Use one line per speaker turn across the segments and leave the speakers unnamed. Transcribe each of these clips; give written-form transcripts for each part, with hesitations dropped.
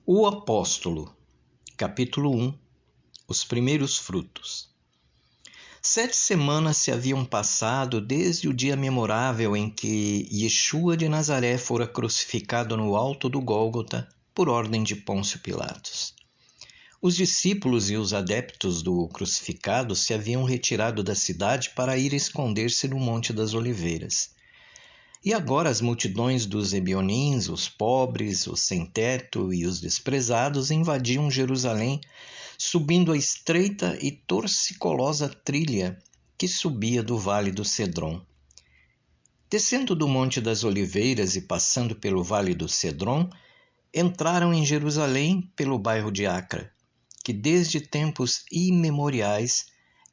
O Apóstolo, capítulo 1. Os primeiros frutos. 7 semanas se haviam passado desde o dia memorável em que Yeshua de Nazaré fora crucificado no alto do Gólgota por ordem de Pôncio Pilatos. Os discípulos e os adeptos do crucificado se haviam retirado da cidade para ir esconder-se no Monte das Oliveiras. E agora as multidões dos Ebionins, os pobres, os sem-teto e os desprezados invadiam Jerusalém, subindo a estreita e torciculosa trilha que subia do Vale do Cedron. Descendo do Monte das Oliveiras e passando pelo Vale do Cedron, entraram em Jerusalém pelo bairro de Acra, que desde tempos imemoriais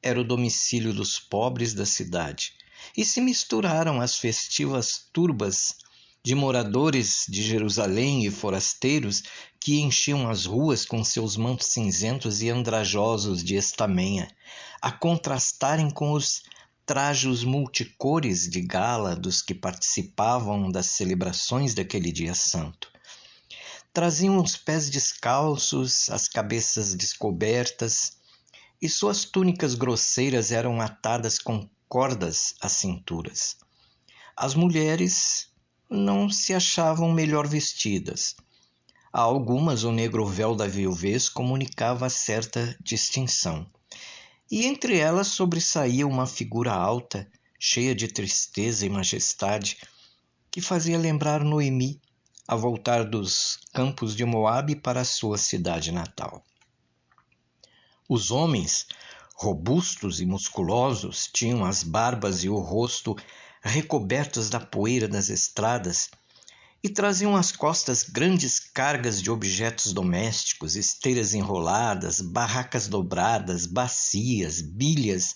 era o domicílio dos pobres da cidade, e se misturaram às festivas turbas de moradores de Jerusalém e forasteiros que enchiam as ruas com seus mantos cinzentos e andrajosos de estamenha, a contrastarem com os trajos multicores de gala dos que participavam das celebrações daquele dia santo. Traziam os pés descalços, as cabeças descobertas, e suas túnicas grosseiras eram atadas com cordas às cinturas. As mulheres não se achavam melhor vestidas. A algumas o negro véu da viuvez comunicava certa distinção. E entre elas sobressaía uma figura alta, cheia de tristeza e majestade, que fazia lembrar Noemi, a voltar dos campos de Moabe para a sua cidade natal. Os homens, robustos e musculosos, tinham as barbas e o rosto recobertos da poeira das estradas e traziam às costas grandes cargas de objetos domésticos, esteiras enroladas, barracas dobradas, bacias, bilhas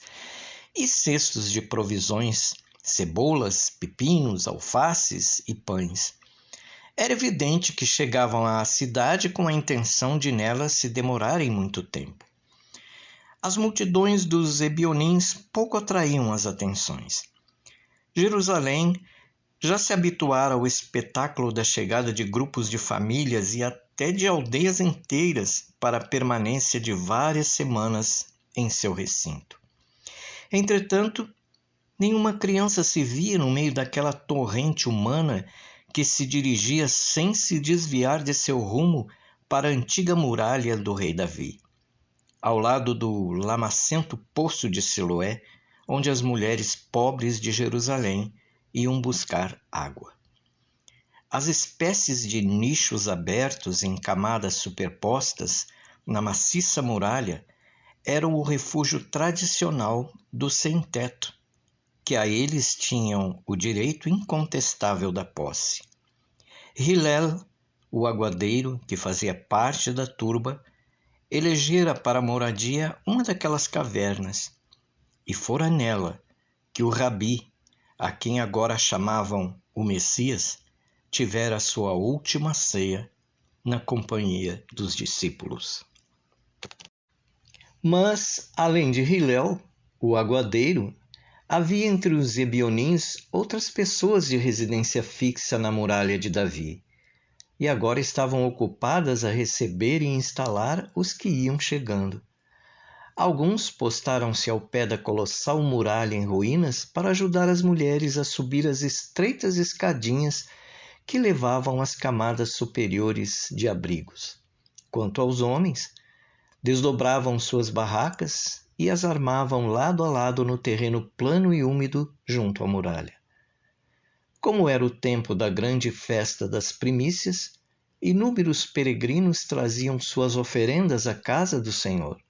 e cestos de provisões, cebolas, pepinos, alfaces e pães. Era evidente que chegavam à cidade com a intenção de nela se demorarem muito tempo. As multidões dos Ebionins pouco atraíam as atenções. Jerusalém já se habituara ao espetáculo da chegada de grupos de famílias e até de aldeias inteiras para a permanência de várias semanas em seu recinto. Entretanto, nenhuma criança se via no meio daquela torrente humana que se dirigia sem se desviar de seu rumo para a antiga muralha do rei Davi, ao lado do lamacento poço de Siloé, onde as mulheres pobres de Jerusalém iam buscar água. As espécies de nichos abertos em camadas superpostas na maciça muralha eram o refúgio tradicional do sem-teto, que a eles tinham o direito incontestável da posse. Hillel, o aguadeiro, que fazia parte da turba, elegera para moradia uma daquelas cavernas, e fora nela que o Rabi, a quem agora chamavam o Messias, tivera sua última ceia na companhia dos discípulos. Mas, além de Hillel, o aguadeiro, havia entre os Ebionins outras pessoas de residência fixa na muralha de Davi, e agora estavam ocupadas a receber e instalar os que iam chegando. Alguns postaram-se ao pé da colossal muralha em ruínas para ajudar as mulheres a subir as estreitas escadinhas que levavam às camadas superiores de abrigos. Quanto aos homens, desdobravam suas barracas e as armavam lado a lado no terreno plano e úmido junto à muralha. Como era o tempo da grande festa das primícias, inúmeros peregrinos traziam suas oferendas à casa do Senhor.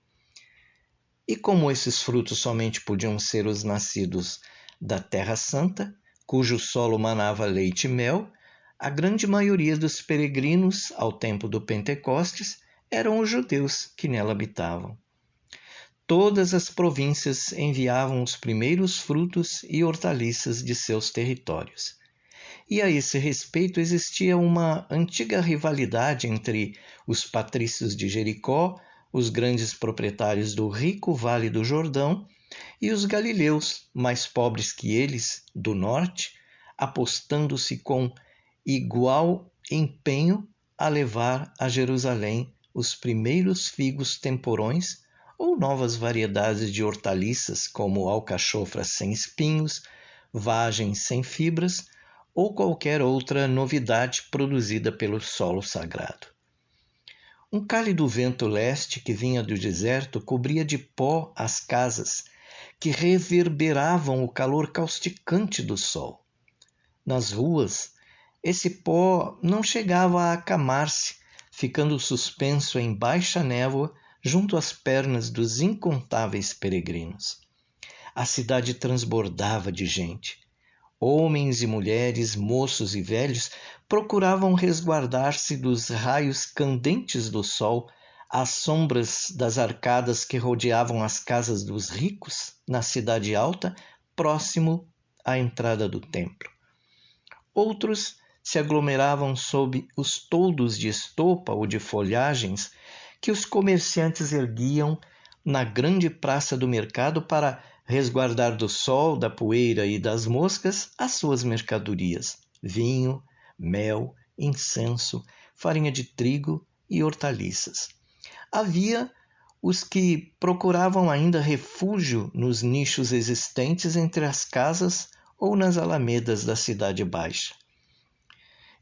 E como esses frutos somente podiam ser os nascidos da Terra Santa, cujo solo manava leite e mel, a grande maioria dos peregrinos, ao tempo do Pentecostes, eram os judeus que nela habitavam. Todas as províncias enviavam os primeiros frutos e hortaliças de seus territórios. E a esse respeito existia uma antiga rivalidade entre os patrícios de Jericó, os grandes proprietários do rico Vale do Jordão, e os galileus, mais pobres que eles, do norte, apostando-se com igual empenho a levar a Jerusalém os primeiros figos temporões ou novas variedades de hortaliças, como alcachofra sem espinhos, vagem sem fibras ou qualquer outra novidade produzida pelo solo sagrado. Um cálido vento leste que vinha do deserto cobria de pó as casas, que reverberavam o calor causticante do sol. Nas ruas, esse pó não chegava a acamar-se, ficando suspenso em baixa névoa junto às pernas dos incontáveis peregrinos. A cidade transbordava de gente. Homens e mulheres, moços e velhos procuravam resguardar-se dos raios candentes do sol às sombras das arcadas que rodeavam as casas dos ricos na cidade alta, próximo à entrada do templo. Outros se aglomeravam sob os toldos de estopa ou de folhagens que os comerciantes erguiam na grande praça do mercado para resguardar do sol, da poeira e das moscas as suas mercadorias: vinho, mel, incenso, farinha de trigo e hortaliças. Havia os que procuravam ainda refúgio nos nichos existentes entre as casas ou nas alamedas da cidade baixa.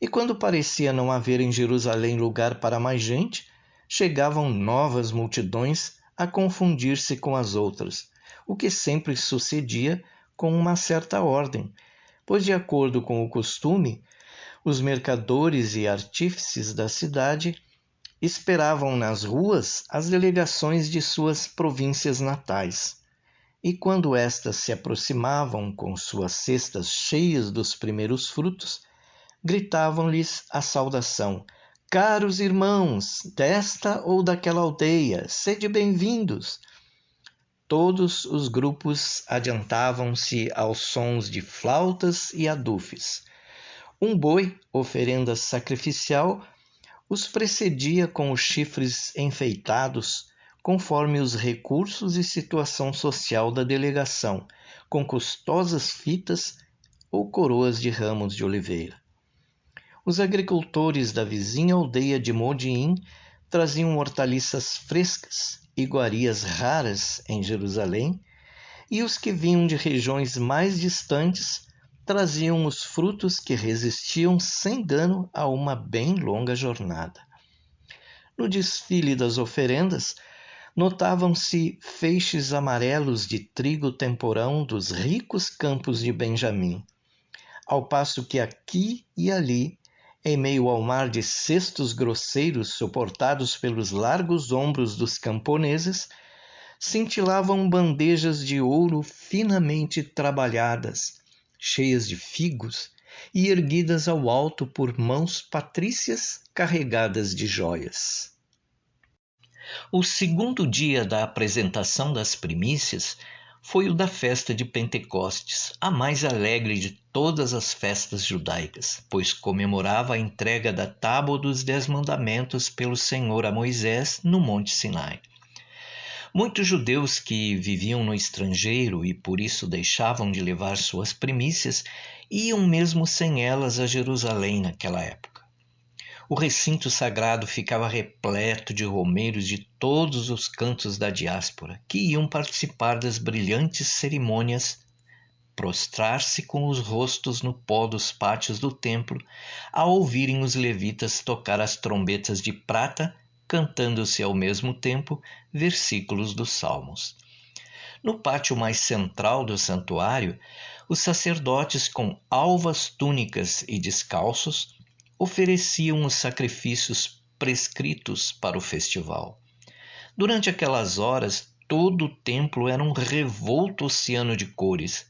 E quando parecia não haver em Jerusalém lugar para mais gente, chegavam novas multidões a confundir-se com as outras, o que sempre sucedia com uma certa ordem, pois, de acordo com o costume, os mercadores e artífices da cidade esperavam nas ruas as delegações de suas províncias natais. E quando estas se aproximavam com suas cestas cheias dos primeiros frutos, gritavam-lhes a saudação: caros irmãos, desta ou daquela aldeia, sede bem-vindos. Todos os grupos adiantavam-se aos sons de flautas e adufes. Um boi, oferenda sacrificial, os precedia com os chifres enfeitados, conforme os recursos e situação social da delegação, com custosas fitas ou coroas de ramos de oliveira. Os agricultores da vizinha aldeia de Modiim traziam hortaliças frescas, iguarias raras em Jerusalém, e os que vinham de regiões mais distantes traziam os frutos que resistiam sem dano a uma bem longa jornada. No desfile das oferendas, notavam-se feixes amarelos de trigo temporão dos ricos campos de Benjamim, ao passo que aqui e ali, em meio ao mar de cestos grosseiros suportados pelos largos ombros dos camponeses, cintilavam bandejas de ouro finamente trabalhadas, cheias de figos e erguidas ao alto por mãos patrícias carregadas de joias. O segundo dia da apresentação das primícias foi o da festa de Pentecostes, a mais alegre de todas as festas judaicas, pois comemorava a entrega da Tábua dos 10 Mandamentos pelo Senhor a Moisés no Monte Sinai. Muitos judeus que viviam no estrangeiro e por isso deixavam de levar suas primícias iam mesmo sem elas a Jerusalém naquela época. O recinto sagrado ficava repleto de romeiros de todos os cantos da diáspora, que iam participar das brilhantes cerimônias, prostrar-se com os rostos no pó dos pátios do templo, ao ouvirem os levitas tocar as trombetas de prata, cantando-se ao mesmo tempo versículos dos salmos. No pátio mais central do santuário, os sacerdotes com alvas túnicas e descalços ofereciam os sacrifícios prescritos para o festival. Durante aquelas horas, todo o templo era um revolto oceano de cores,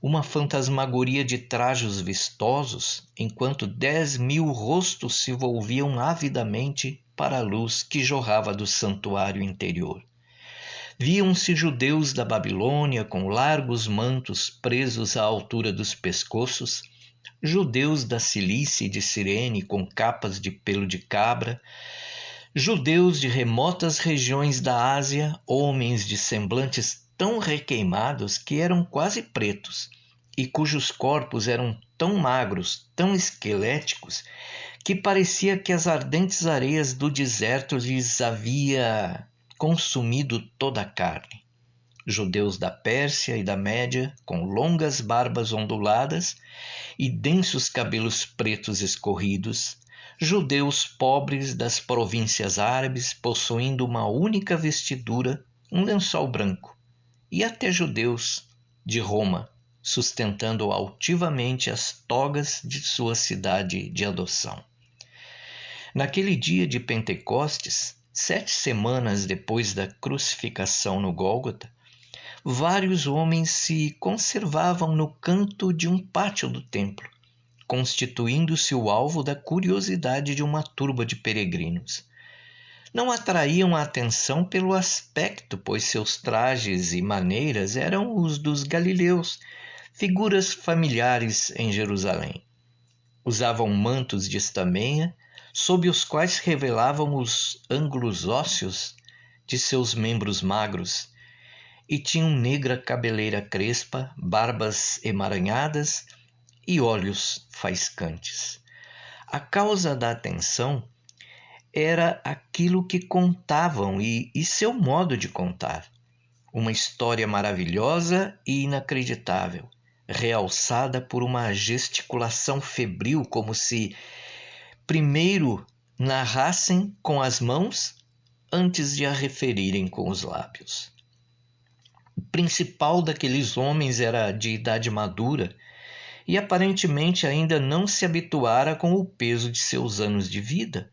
uma fantasmagoria de trajos vistosos, enquanto 10.000 rostos se volviam avidamente para a luz que jorrava do santuário interior. Viam-se judeus da Babilônia com largos mantos presos à altura dos pescoços, judeus da Cilícia e de Cirene com capas de pelo de cabra, judeus de remotas regiões da Ásia, homens de semblantes tão requeimados que eram quase pretos e cujos corpos eram tão magros, tão esqueléticos, que parecia que as ardentes areias do deserto lhes havia consumido toda a carne. Judeus da Pérsia e da Média, com longas barbas onduladas e densos cabelos pretos escorridos, judeus pobres das províncias árabes, possuindo uma única vestidura, um lençol branco, e até judeus de Roma, sustentando altivamente as togas de sua cidade de adoção. Naquele dia de Pentecostes, 7 semanas depois da crucificação no Gólgota, vários homens se conservavam no canto de um pátio do templo, constituindo-se o alvo da curiosidade de uma turba de peregrinos. Não atraíam a atenção pelo aspecto, pois seus trajes e maneiras eram os dos galileus, figuras familiares em Jerusalém. Usavam mantos de estamenha, sob os quais revelavam os ângulos ósseos de seus membros magros, e tinham negra cabeleira crespa, barbas emaranhadas e olhos faiscantes. A causa da atenção era aquilo que contavam e seu modo de contar. Uma história maravilhosa e inacreditável, realçada por uma gesticulação febril, como se primeiro narrassem com as mãos antes de a referirem com os lábios. O principal daqueles homens era de idade madura e aparentemente ainda não se habituara com o peso de seus anos de vida,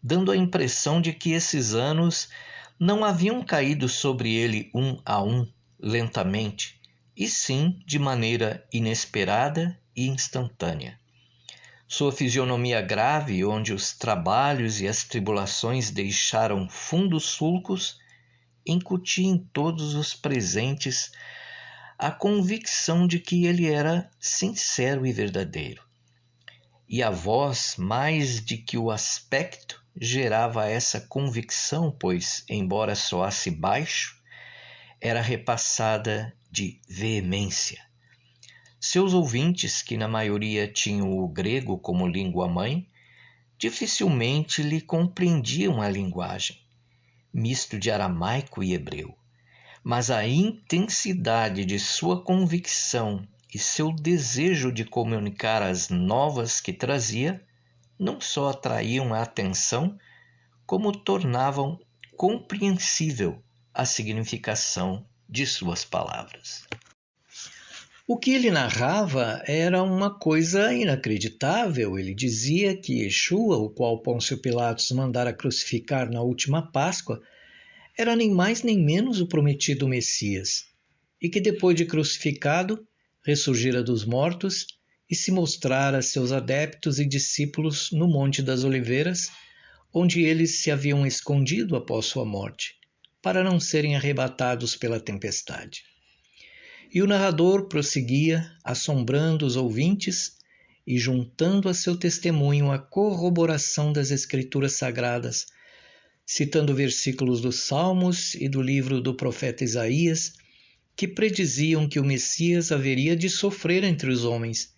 dando a impressão de que esses anos não haviam caído sobre ele um a um, lentamente, e sim de maneira inesperada e instantânea. Sua fisionomia grave, onde os trabalhos e as tribulações deixaram fundos sulcos, incutia em todos os presentes a convicção de que ele era sincero e verdadeiro. E a voz, mais de que o aspecto, gerava essa convicção, pois, embora soasse baixo, era repassada de veemência. Seus ouvintes, que na maioria tinham o grego como língua-mãe, dificilmente lhe compreendiam a linguagem, misto de aramaico e hebreu. Mas a intensidade de sua convicção e seu desejo de comunicar as novas que trazia não só atraíam a atenção, como tornavam compreensível a significação de suas palavras. O que ele narrava era uma coisa inacreditável. Ele dizia que Yeshua, o qual Pôncio Pilatos mandara crucificar na última Páscoa, era nem mais nem menos o prometido Messias, e que depois de crucificado, ressurgira dos mortos e se mostrara a seus adeptos e discípulos no Monte das Oliveiras, onde eles se haviam escondido após sua morte, para não serem arrebatados pela tempestade. E o narrador prosseguia, assombrando os ouvintes e juntando a seu testemunho a corroboração das Escrituras Sagradas, citando versículos dos Salmos e do livro do profeta Isaías, que prediziam que o Messias haveria de sofrer entre os homens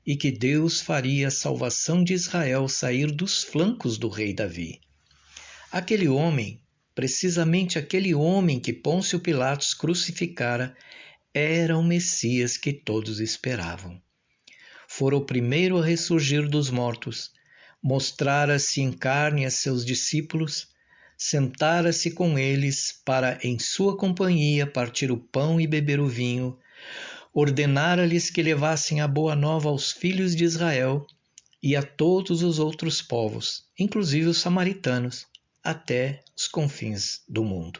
e que Deus faria a salvação de Israel sair dos flancos do rei Davi. Aquele homem, precisamente aquele homem que Pôncio Pilatos crucificara, era o Messias que todos esperavam. Fora o primeiro a ressurgir dos mortos, mostrara-se em carne a seus discípulos, sentara-se com eles para, em sua companhia, partir o pão e beber o vinho, ordenara-lhes que levassem a boa nova aos filhos de Israel e a todos os outros povos, inclusive os samaritanos, até os confins do mundo.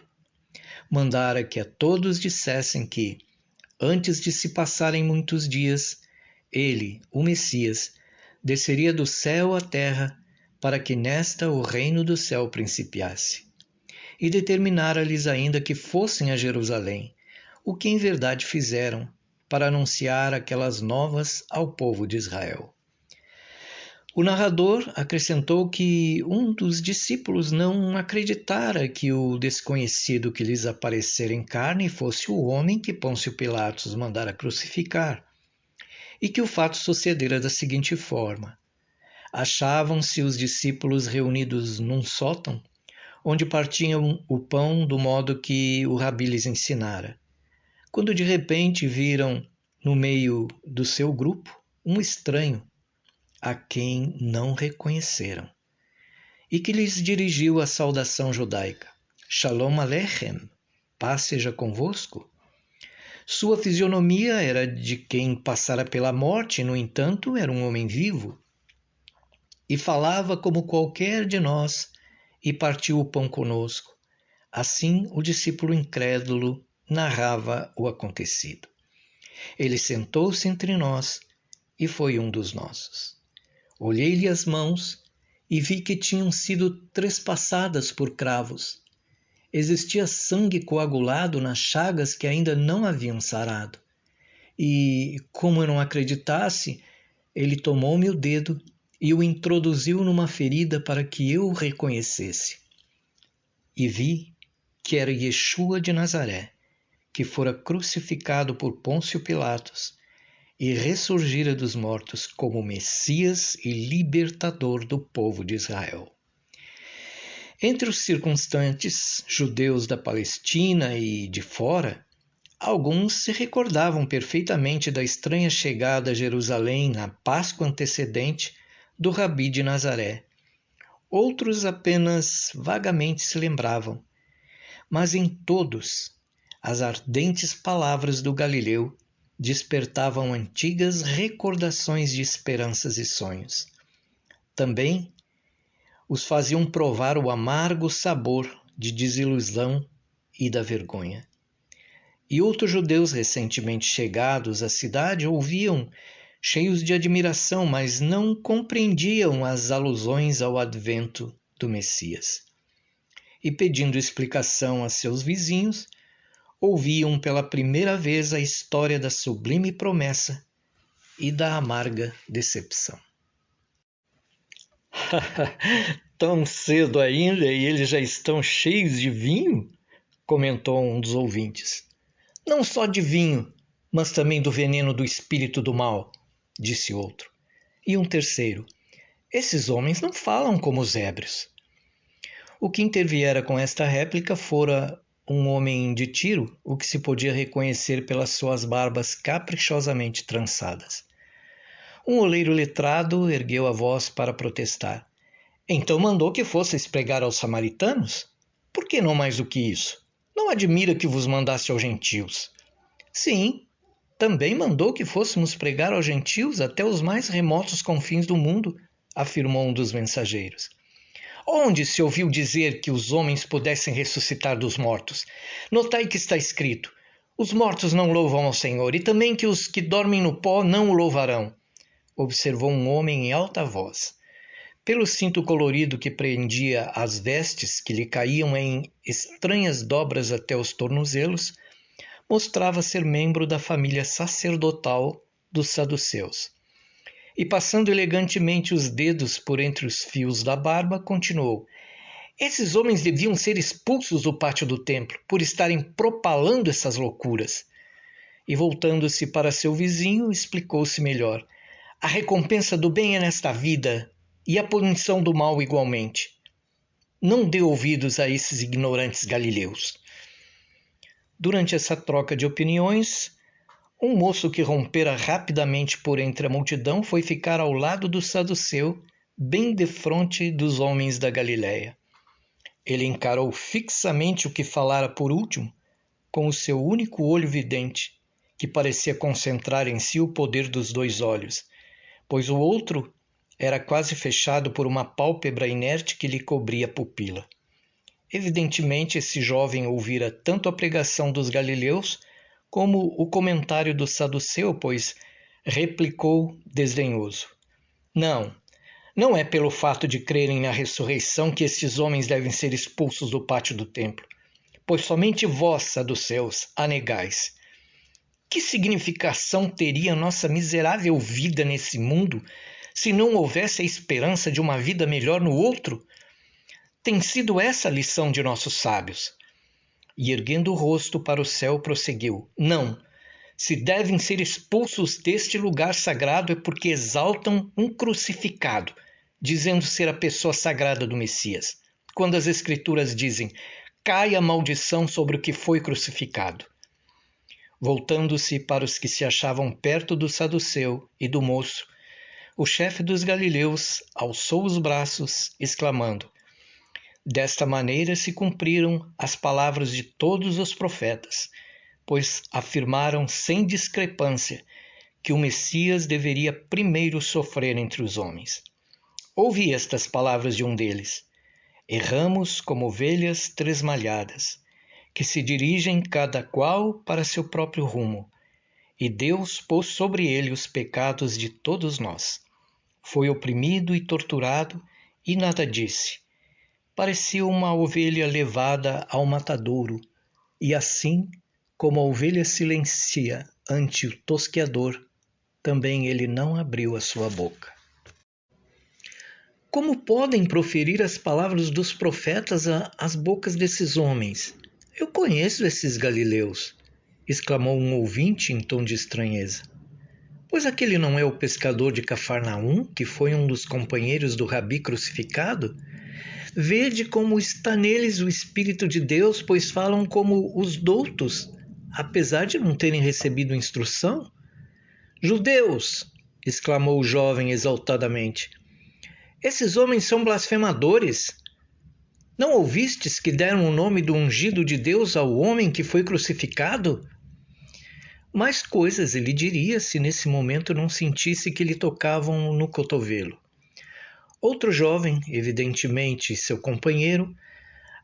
Mandara que a todos dissessem que, antes de se passarem muitos dias, ele, o Messias, desceria do céu à terra para que nesta o reino do céu principiasse. E determinara-lhes ainda que fossem a Jerusalém, o que em verdade fizeram, para anunciar aquelas novas ao povo de Israel. O narrador acrescentou que um dos discípulos não acreditara que o desconhecido que lhes aparecera em carne fosse o homem que Pôncio Pilatos mandara crucificar, e que o fato sucedera da seguinte forma: Achavam-se os discípulos reunidos num sótão, onde partiam o pão do modo que o rabi lhes ensinara, quando de repente viram no meio do seu grupo um estranho, a quem não reconheceram, e que lhes dirigiu a saudação judaica: Shalom Aleichem, paz seja convosco. Sua fisionomia era de quem passara pela morte, no entanto, era um homem vivo, e falava como qualquer de nós, e partiu o pão conosco. Assim, o discípulo incrédulo narrava o acontecido. Ele sentou-se entre nós e foi um dos nossos. Olhei-lhe as mãos e vi que tinham sido trespassadas por cravos. Existia sangue coagulado nas chagas que ainda não haviam sarado. E, como eu não acreditasse, ele tomou-me o dedo e o introduziu numa ferida para que eu o reconhecesse. E vi que era Yeshua de Nazaré, que fora crucificado por Pôncio Pilatos e ressurgira dos mortos como Messias e libertador do povo de Israel. Entre os circunstantes judeus da Palestina e de fora, alguns se recordavam perfeitamente da estranha chegada a Jerusalém na Páscoa antecedente do Rabi de Nazaré. Outros apenas vagamente se lembravam, mas em todos as ardentes palavras do Galileu despertavam antigas recordações de esperanças e sonhos. Também os faziam provar o amargo sabor de desilusão e da vergonha. E outros judeus recentemente chegados à cidade ouviam, cheios de admiração, mas não compreendiam as alusões ao advento do Messias. E pedindo explicação a seus vizinhos, ouviam pela primeira vez a história da sublime promessa e da amarga decepção. Tão cedo ainda e eles já estão cheios de vinho? Comentou um dos ouvintes. Não só de vinho, mas também do veneno do espírito do mal, disse outro. E um terceiro. Esses homens não falam como os ébrios. O que interviera com esta réplica fora um homem de Tiro, o que se podia reconhecer pelas suas barbas caprichosamente trançadas. Um oleiro letrado ergueu a voz para protestar. Então mandou que fosseis pregar aos samaritanos? Por que não mais do que isso? Não admira que vos mandasse aos gentios. Sim, também mandou que fôssemos pregar aos gentios até os mais remotos confins do mundo, afirmou um dos mensageiros. Onde se ouviu dizer que os homens pudessem ressuscitar dos mortos? Notai que está escrito, os mortos não louvam ao Senhor, e também que os que dormem no pó não o louvarão, observou um homem em alta voz. Pelo cinto colorido que prendia as vestes, que lhe caíam em estranhas dobras até os tornozelos, mostrava ser membro da família sacerdotal dos saduceus. E passando elegantemente os dedos por entre os fios da barba, continuou. Esses homens deviam ser expulsos do pátio do templo, por estarem propalando essas loucuras. E voltando-se para seu vizinho, explicou-se melhor. A recompensa do bem é nesta vida, e a punição do mal igualmente. Não dê ouvidos a esses ignorantes galileus. Durante essa troca de opiniões, um moço que rompera rapidamente por entre a multidão foi ficar ao lado do saduceu, bem defronte dos homens da Galiléia. Ele encarou fixamente o que falara por último, com o seu único olho vidente, que parecia concentrar em si o poder dos dois olhos, pois o outro era quase fechado por uma pálpebra inerte que lhe cobria a pupila. Evidentemente, esse jovem ouvira tanto a pregação dos galileus como o comentário do saduceu, pois replicou desdenhoso. Não é pelo fato de crerem na ressurreição que esses homens devem ser expulsos do pátio do templo, pois somente vós, saduceus, a negais. Que significação teria nossa miserável vida nesse mundo se não houvesse a esperança de uma vida melhor no outro? Tem sido essa a lição de nossos sábios. E erguendo o rosto para o céu, prosseguiu. Não, se devem ser expulsos deste lugar sagrado é porque exaltam um crucificado, dizendo ser a pessoa sagrada do Messias, quando as Escrituras dizem: caia a maldição sobre o que foi crucificado. Voltando-se para os que se achavam perto do saduceu e do moço, o chefe dos galileus alçou os braços, exclamando: desta maneira se cumpriram as palavras de todos os profetas, pois afirmaram sem discrepância que o Messias deveria primeiro sofrer entre os homens. Ouvi estas palavras de um deles: erramos como ovelhas tresmalhadas, que se dirigem cada qual para seu próprio rumo, e Deus pôs sobre ele os pecados de todos nós. Foi oprimido e torturado e nada disse. Parecia uma ovelha levada ao matadouro, e assim como a ovelha silencia ante o tosqueador, também ele não abriu a sua boca. Como podem proferir as palavras dos profetas às bocas desses homens? Eu conheço esses galileus, exclamou um ouvinte em tom de estranheza. Pois aquele não é o pescador de Cafarnaum, que foi um dos companheiros do Rabi crucificado? Vede como está neles o Espírito de Deus, pois falam como os doutos, apesar de não terem recebido instrução. Judeus! Exclamou o jovem exaltadamente. Esses homens são blasfemadores. Não ouvistes que deram o nome do ungido de Deus ao homem que foi crucificado? Mais coisas ele diria se nesse momento não sentisse que lhe tocavam no cotovelo. Outro jovem, evidentemente seu companheiro,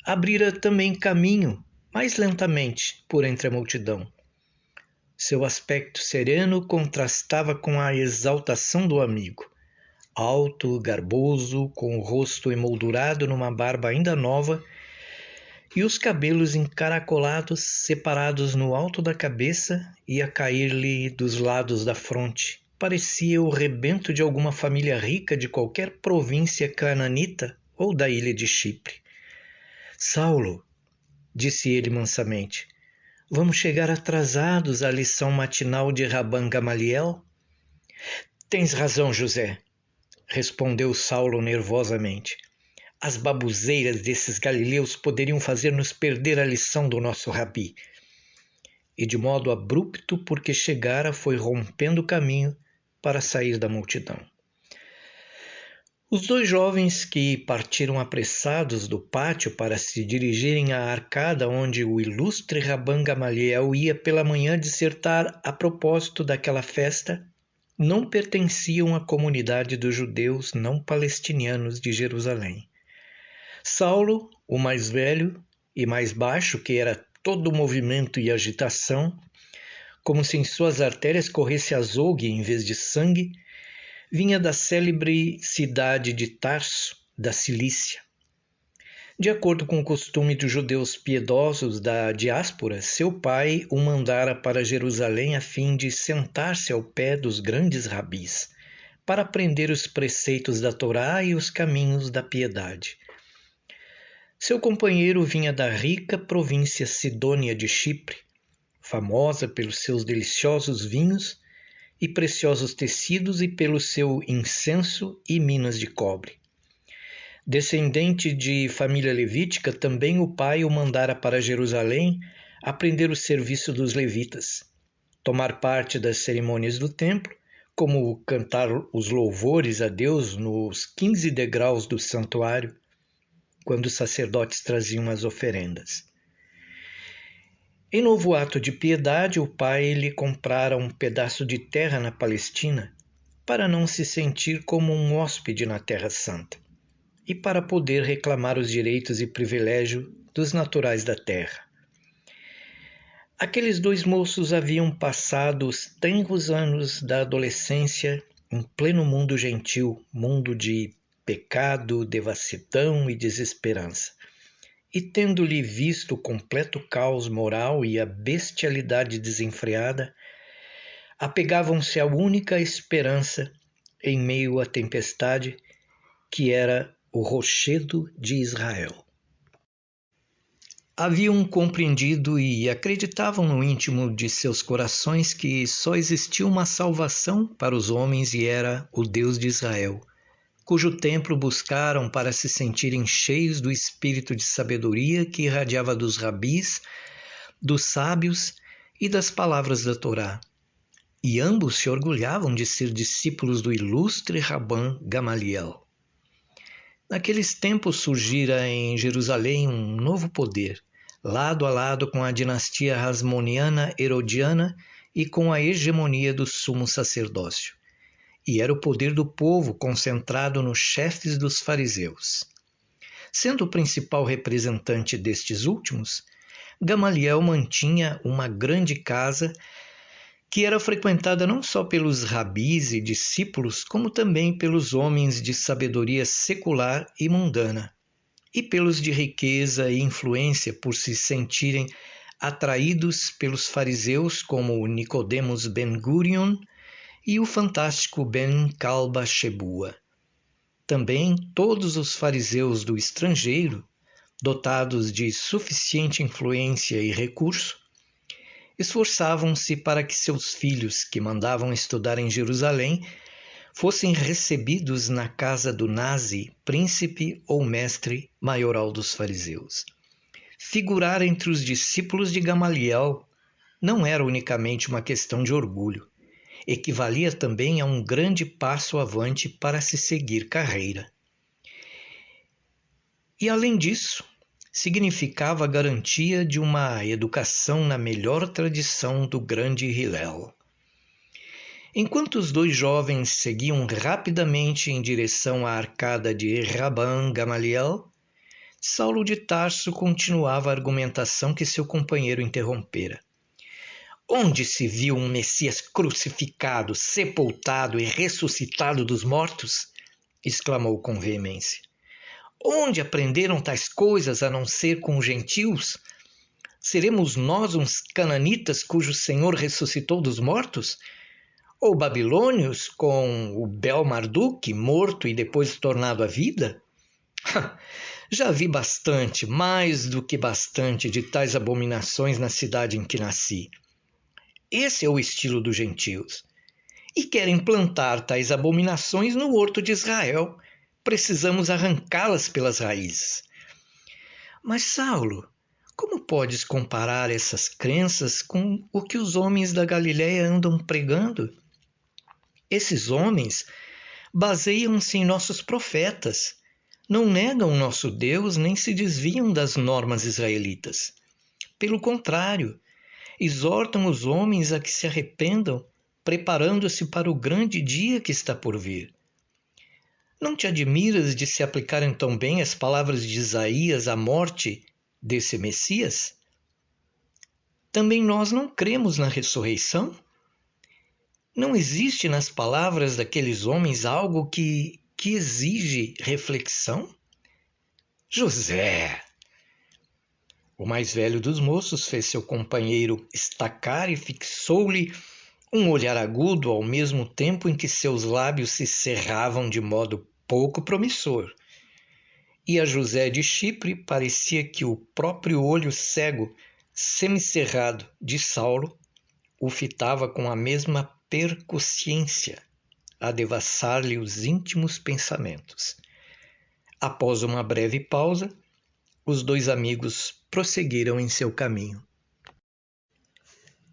abrira também caminho, mais lentamente, por entre a multidão. Seu aspecto sereno contrastava com a exaltação do amigo. Alto, garboso, com o rosto emoldurado numa barba ainda nova e os cabelos encaracolados, separados no alto da cabeça e a cair-lhe dos lados da fronte. Parecia o rebento de alguma família rica de qualquer província cananita ou da ilha de Chipre. Saulo, disse ele mansamente, vamos chegar atrasados à lição matinal de Rabban Gamaliel? Tens razão, José, respondeu Saulo nervosamente. As babuzeiras desses galileus poderiam fazer-nos perder a lição do nosso rabi. E de modo abrupto, porque chegara, foi rompendo o caminho para sair da multidão. Os dois jovens que partiram apressados do pátio para se dirigirem à arcada onde o ilustre Rabban Gamaliel ia pela manhã dissertar a propósito daquela festa, não pertenciam à comunidade dos judeus não palestinianos de Jerusalém. Saulo, o mais velho e mais baixo, que era todo movimento e agitação, como se em suas artérias corresse azogue em vez de sangue, vinha da célebre cidade de Tarso, da Cilícia. De acordo com o costume dos judeus piedosos da diáspora, seu pai o mandara para Jerusalém a fim de sentar-se ao pé dos grandes rabis, para aprender os preceitos da Torá e os caminhos da piedade. Seu companheiro vinha da rica província Sidônia de Chipre, famosa pelos seus deliciosos vinhos e preciosos tecidos e pelo seu incenso e minas de cobre. Descendente de família levítica, também o pai o mandara para Jerusalém aprender o serviço dos levitas, tomar parte das cerimônias do templo, como cantar os louvores a Deus nos 15 degraus do santuário, quando os sacerdotes traziam as oferendas. Em novo ato de piedade, o pai lhe comprara um pedaço de terra na Palestina para não se sentir como um hóspede na Terra Santa e para poder reclamar os direitos e privilégios dos naturais da terra. Aqueles dois moços haviam passado os tenros anos da adolescência em pleno mundo gentil, mundo de pecado, devassidão e desesperança. E tendo-lhe visto o completo caos moral e a bestialidade desenfreada, apegavam-se à única esperança em meio à tempestade, que era o rochedo de Israel. Haviam compreendido e acreditavam no íntimo de seus corações que só existia uma salvação para os homens e era o Deus de Israel, cujo templo buscaram para se sentirem cheios do espírito de sabedoria que irradiava dos rabis, dos sábios e das palavras da Torá. E ambos se orgulhavam de ser discípulos do ilustre Rabban Gamaliel. Naqueles tempos surgira em Jerusalém um novo poder, lado a lado com a dinastia Hasmoniana Herodiana e com a hegemonia do sumo sacerdócio. E era o poder do povo concentrado nos chefes dos fariseus. Sendo o principal representante destes últimos, Gamaliel mantinha uma grande casa que era frequentada não só pelos rabis e discípulos, como também pelos homens de sabedoria secular e mundana, e pelos de riqueza e influência por se sentirem atraídos pelos fariseus como Nicodemos ben Gurion e o fantástico Ben Kalba Shebua. Também todos os fariseus do estrangeiro, dotados de suficiente influência e recurso, esforçavam-se para que seus filhos, que mandavam estudar em Jerusalém, fossem recebidos na casa do Nazi, príncipe ou mestre maioral dos fariseus. Figurar entre os discípulos de Gamaliel não era unicamente uma questão de orgulho, equivalia também a um grande passo avante para se seguir carreira. E além disso, significava a garantia de uma educação na melhor tradição do grande Hillel. Enquanto os dois jovens seguiam rapidamente em direção à arcada de Rabban Gamaliel, Saulo de Tarso continuava a argumentação que seu companheiro interrompera. Onde se viu um Messias crucificado, sepultado e ressuscitado dos mortos? Exclamou com veemência. Onde aprenderam tais coisas a não ser com os gentios? Seremos nós uns cananitas cujo Senhor ressuscitou dos mortos? Ou babilônios com o Bel-Marduk, morto e depois tornado à vida? Já vi bastante, mais do que bastante, de tais abominações na cidade em que nasci. Esse é o estilo dos gentios. E querem plantar tais abominações no horto de Israel. Precisamos arrancá-las pelas raízes. Mas, Saulo, como podes comparar essas crenças com o que os homens da Galileia andam pregando? Esses homens baseiam-se em nossos profetas, não negam nosso Deus nem se desviam das normas israelitas. Pelo contrário, exortam os homens a que se arrependam, preparando-se para o grande dia que está por vir. Não te admiras de se aplicarem tão bem as palavras de Isaías à morte desse Messias? Também nós não cremos na ressurreição? Não existe nas palavras daqueles homens algo que exige reflexão? José! O mais velho dos moços fez seu companheiro estacar e fixou-lhe um olhar agudo ao mesmo tempo em que seus lábios se cerravam de modo pouco promissor. E a José de Chipre parecia que o próprio olho cego, semicerrado de Saulo, o fitava com a mesma percussiência, a devassar-lhe os íntimos pensamentos. Após uma breve pausa, os dois amigos prosseguiram em seu caminho.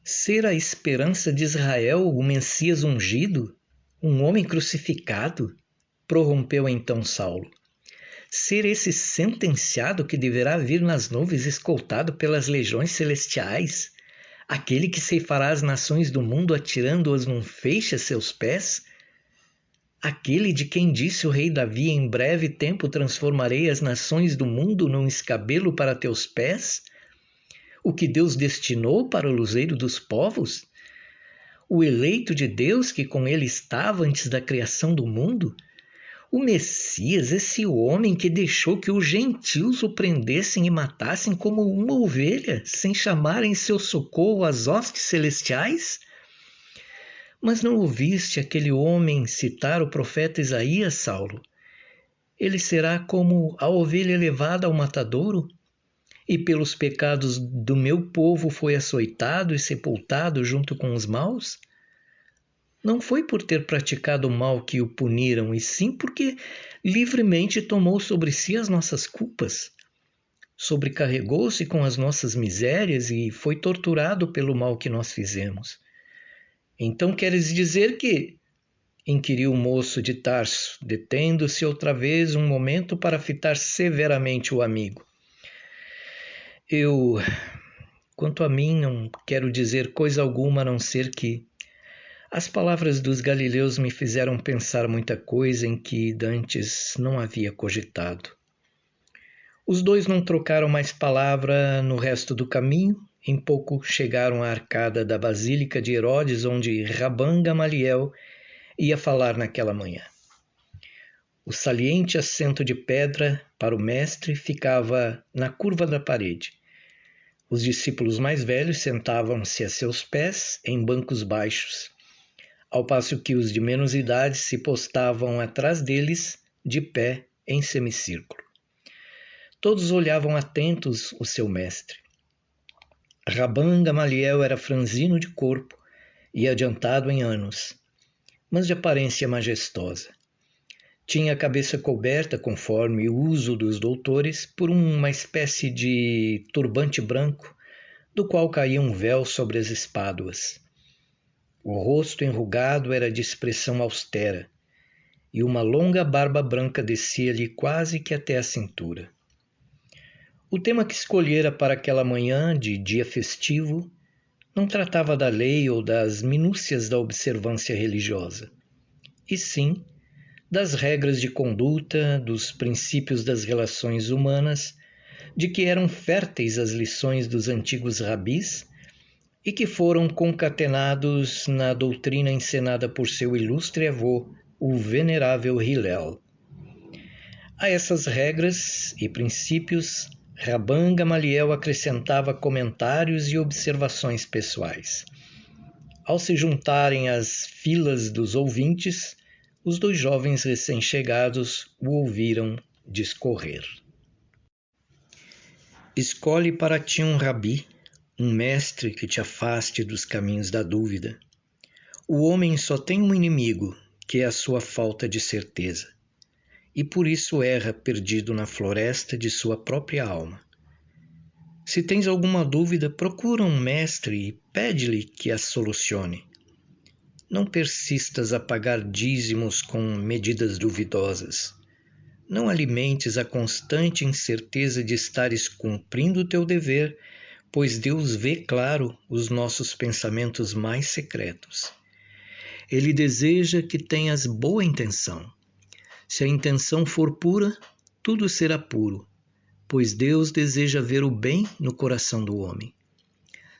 Ser a esperança de Israel o Messias ungido? Um homem crucificado? Prorrompeu então Saulo. Ser esse sentenciado que deverá vir nas nuvens escoltado pelas legiões celestiais? Aquele que ceifará as nações do mundo atirando-as num feixe a seus pés? Aquele de quem disse o rei Davi, em breve tempo transformarei as nações do mundo num escabelo para teus pés? O que Deus destinou para o luzeiro dos povos? O eleito de Deus que com ele estava antes da criação do mundo? O Messias, esse homem que deixou que os gentios o prendessem e matassem como uma ovelha, sem chamarem em seu socorro as hostes celestiais? Mas não ouviste aquele homem citar o profeta Isaías, Saulo? Ele será como a ovelha levada ao matadouro? E pelos pecados do meu povo foi açoitado e sepultado junto com os maus? não foi por ter praticado o mal que o puniram, e sim porque livremente tomou sobre si as nossas culpas. Sobrecarregou-se com as nossas misérias e foi torturado pelo mal que nós fizemos. Então queres dizer que... inquiriu o moço de Tarso, detendo-se outra vez um momento para fitar severamente o amigo. Quanto a mim, não quero dizer coisa alguma a não ser que as palavras dos galileus me fizeram pensar muita coisa em que dantes não havia cogitado. Os dois não trocaram mais palavra no resto do caminho. Em pouco chegaram à arcada da Basílica de Herodes, onde Rabban Gamaliel ia falar naquela manhã. O saliente assento de pedra para o mestre ficava na curva da parede. Os discípulos mais velhos sentavam-se a seus pés em bancos baixos, ao passo que os de menos idade se postavam atrás deles, de pé em semicírculo. Todos olhavam atentos o seu mestre. Rabban Gamaliel era franzino de corpo e adiantado em anos, mas de aparência majestosa. Tinha a cabeça coberta, conforme o uso dos doutores, por uma espécie de turbante branco, do qual caía um véu sobre as espáduas. O rosto enrugado era de expressão austera, e uma longa barba branca descia-lhe quase que até a cintura. O tema que escolhera para aquela manhã de dia festivo não tratava da lei ou das minúcias da observância religiosa, e sim das regras de conduta, dos princípios das relações humanas, de que eram férteis as lições dos antigos rabis e que foram concatenados na doutrina encenada por seu ilustre avô, o venerável Hillel. A essas regras e princípios, Rabban Gamaliel acrescentava comentários e observações pessoais. Ao se juntarem às filas dos ouvintes, os dois jovens recém-chegados o ouviram discorrer. Escolhe para ti um rabi, um mestre que te afaste dos caminhos da dúvida. O homem só tem um inimigo, que é a sua falta de certeza, e por isso erra perdido na floresta de sua própria alma. Se tens alguma dúvida, procura um mestre e pede-lhe que a solucione. Não persistas a pagar dízimos com medidas duvidosas. Não alimentes a constante incerteza de estares cumprindo o teu dever, pois Deus vê claro os nossos pensamentos mais secretos. Ele deseja que tenhas boa intenção. Se a intenção for pura, tudo será puro, pois Deus deseja ver o bem no coração do homem.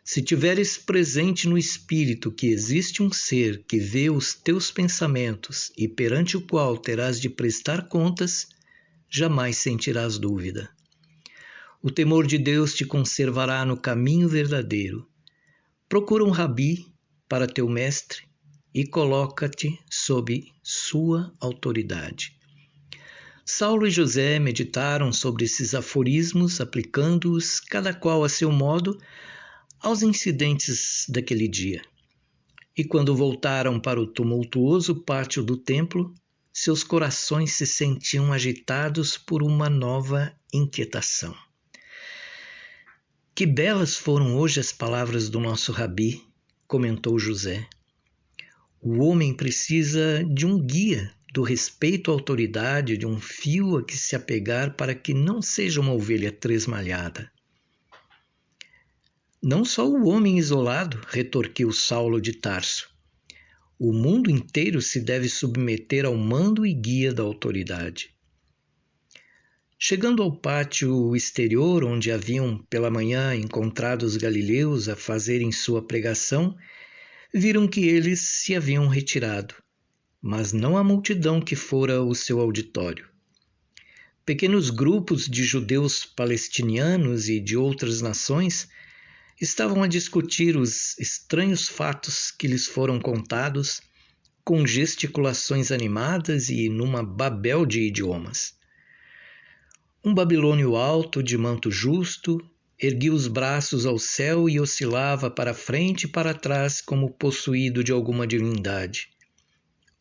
Se tiveres presente no espírito que existe um ser que vê os teus pensamentos e perante o qual terás de prestar contas, jamais sentirás dúvida. O temor de Deus te conservará no caminho verdadeiro. Procura um rabi para teu mestre e coloca-te sob sua autoridade. Saulo e José meditaram sobre esses aforismos, aplicando-os, cada qual a seu modo, aos incidentes daquele dia. E quando voltaram para o tumultuoso pátio do templo, seus corações se sentiam agitados por uma nova inquietação. Que belas foram hoje as palavras do nosso rabi, comentou José. O homem precisa de um guia, do respeito à autoridade, de um fio a que se apegar para que não seja uma ovelha tresmalhada. Não só o homem isolado, retorquiu Saulo de Tarso. O mundo inteiro se deve submeter ao mando e guia da autoridade. Chegando ao pátio exterior, onde haviam pela manhã encontrado os galileus a fazerem sua pregação, viram que eles se haviam retirado, mas não a multidão que fora o seu auditório. Pequenos grupos de judeus palestinianos e de outras nações estavam a discutir os estranhos fatos que lhes foram contados, com gesticulações animadas e numa babel de idiomas. Um babilônio alto, de manto justo, erguia os braços ao céu e oscilava para frente e para trás como possuído de alguma divindade.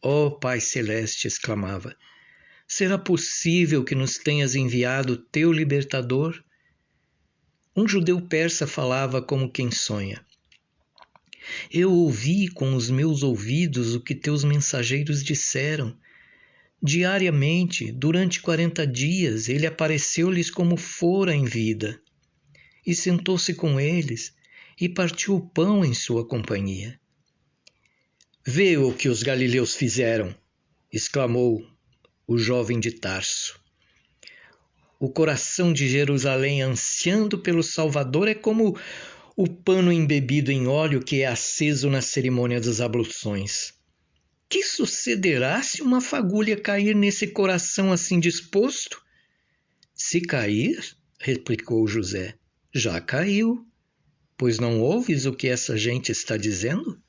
Ó Pai Celeste, exclamava, será possível que nos tenhas enviado teu libertador? Um judeu persa falava como quem sonha. Eu ouvi com os meus ouvidos o que teus mensageiros disseram. Diariamente, durante 40 dias, ele apareceu-lhes como fora em vida, e sentou-se com eles, e partiu o pão em sua companhia. Vê o que os galileus fizeram, exclamou o jovem de Tarso. O coração de Jerusalém ansiando pelo Salvador é como o pano embebido em óleo que é aceso na cerimônia das abluções. Que sucederá se uma fagulha cair nesse coração assim disposto? Se cair, replicou José, já caiu, pois não ouves o que essa gente está dizendo?